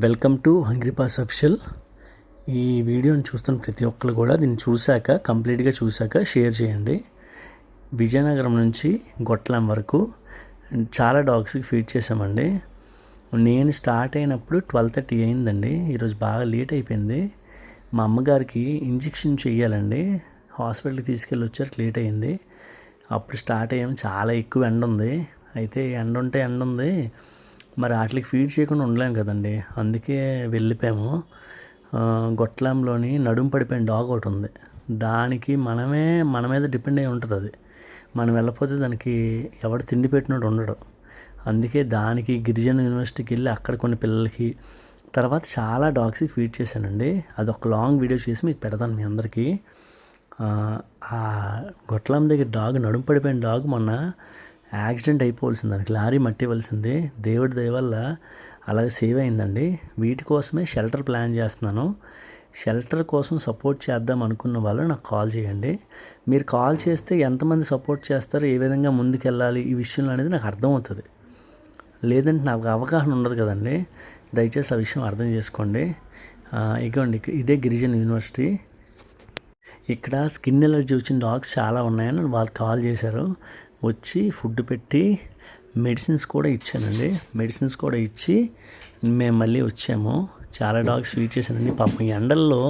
Welcome to hungry pass official. ఈ వీడియోని చూస్తున్న ప్రతి ఒక్కరు కూడా దీన్ని కంప్లీట్గా చూశాక షేర్ చేయండి. విజయనగరం నుంచి గొట్లం వరకు చాలా డాగ్స్కి ఫీడ్ చేసామండి. నేను స్టార్ట్ అయినప్పుడు 12:30 అయిందండి. ఈరోజు బాగా లేట్ అయిపోయింది. మా అమ్మగారికి ఇంజెక్షన్ చెయ్యాలండి. హాస్పిటల్కి తీసుకెళ్ళి వచ్చారు, లేట్ అయింది. అప్పుడు స్టార్ట్ అయ్యాము. చాలా ఎక్కువ ఎండ ఉంది. అయితే ఎండ ఉంది, మరి వాటికి ఫీడ్ చేయకుండా ఉండలేము కదండి. అందుకే వెళ్ళిపోయాము. గొట్లంలోని నడుము పడిపోయిన డాగ్ ఒకటి ఉంది. దానికి మన మీద డిపెండ్ అయి ఉంటుంది. అది మనం వెళ్ళకపోతే దానికి ఎవడు తిండి పెట్టినట్టు ఉండడు. అందుకే దానికి గిరిజన యూనివర్సిటీకి వెళ్ళి అక్కడ కొన్ని పిల్లలకి తర్వాత చాలా డాగ్స్కి ఫీడ్ చేశానండి. అదొక లాంగ్ వీడియో చేసి మీకు పెడతాను మీ అందరికీ. ఆ గొట్లం దగ్గర నడుము పడిపోయిన డాగ్ మొన్న యాక్సిడెంట్ అయిపోవలసింది, దానికి లారీ మట్టి ఇవ్వాల్సింది. దేవుడి దయ వల్ల అలాగే సేవ్ అయిందండి. వీటి కోసమే షెల్టర్ ప్లాన్ చేస్తున్నాను. షెల్టర్ కోసం సపోర్ట్ చేద్దాం అనుకున్న వాళ్ళు నాకు కాల్ చేయండి. మీరు కాల్ చేస్తే ఎంతమంది సపోర్ట్ చేస్తారు, ఏ విధంగా ముందుకెళ్ళాలి ఈ విషయంలో అనేది నాకు అర్థమవుతుంది. లేదంటే నాకు అవగాహన ఉండదు కదండి. దయచేసి ఆ విషయం అర్థం చేసుకోండి. ఇగోండి, ఇదే గిరిజన యూనివర్సిటీ. ఇక్కడ స్కిన్ ఎలర్జీ వచ్చిన డాగ్స్ చాలా ఉన్నాయని వాళ్ళు కాల్ చేశారు. వచ్చి ఫుడ్ పెట్టి మెడిసిన్స్ కూడా ఇచ్చానండి. మెడిసిన్స్ కూడా ఇచ్చి మేము మళ్ళీ వచ్చాము. చాలా డాగ్స్ ఫీడ్ చేశానండి. పాపం ఎండల్లో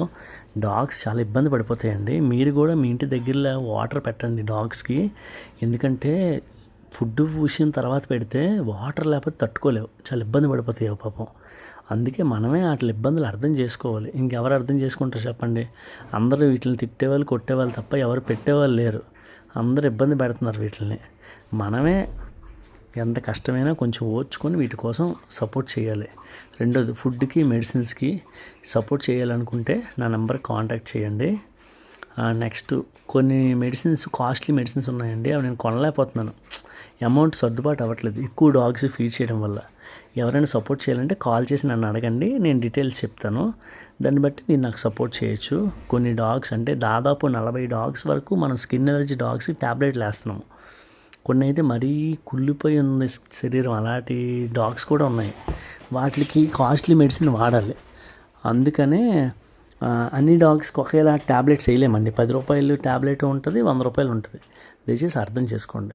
డాగ్స్ చాలా ఇబ్బంది పడిపోతాయండి. మీరు కూడా మీ ఇంటి దగ్గరలో వాటర్ పెట్టండి డాగ్స్కి. ఎందుకంటే ఫుడ్ విషయం తర్వాత పెడితే వాటర్ లేకపోతే తట్టుకోలేవు, చాలా ఇబ్బంది పడిపోతాయి పాపం. అందుకే మనమే వాటి ఇబ్బందులు అర్థం చేసుకోవాలి. ఇంకెవరు అర్థం చేసుకుంటారు చెప్పండి? అందరూ వీటిని తిట్టేవాళ్ళు, కొట్టేవాళ్ళు తప్ప ఎవరు పెట్టేవాళ్ళు లేరు. అందరూ ఇబ్బంది పెడుతున్నారు వీటిని. మనమే ఎంత కష్టమైనా కొంచెం ఓర్చుకొని వీటి కోసం సపోర్ట్ చేయాలి. రెండోది, ఫుడ్కి మెడిసిన్స్కి సపోర్ట్ చేయాలనుకుంటే నా నెంబర్ కాంటాక్ట్ చేయండి. నెక్స్ట్, కొన్ని మెడిసిన్స్ కాస్ట్లీ మెడిసిన్స్ ఉన్నాయండి, అవి నేను కొనలేకపోతున్నాను. అమౌంట్ సర్దుబాటు అవ్వట్లేదు ఎక్కువ డాగ్స్ ఫీడ్ చేయడం వల్ల. ఎవరైనా సపోర్ట్ చేయాలంటే కాల్ చేసి నన్ను అడగండి, నేను డీటెయిల్స్ చెప్తాను. దాన్ని బట్టి మీరు నాకు సపోర్ట్ చేయొచ్చు. కొన్ని డాగ్స్ అంటే దాదాపు 40 డాగ్స్ వరకు మనం స్కిన్ ఎలర్జీ డాగ్స్కి ట్యాబ్లెట్లు వేస్తున్నాము. కొన్ని అయితే మరీ కుళ్ళిపోయి ఉంది శరీరం, అలాంటి డాగ్స్ కూడా ఉన్నాయి. వాటికి కాస్ట్లీ మెడిసిన్ వాడాలి. అందుకనే అన్ని డాగ్స్కి ఒకేలా ట్యాబ్లెట్స్ వేయలేమండి. 10 రూపాయలు ట్యాబ్లెట్ ఉంటుంది, 100 రూపాయలు ఉంటుంది. దయచేసి అర్థం చేసుకోండి.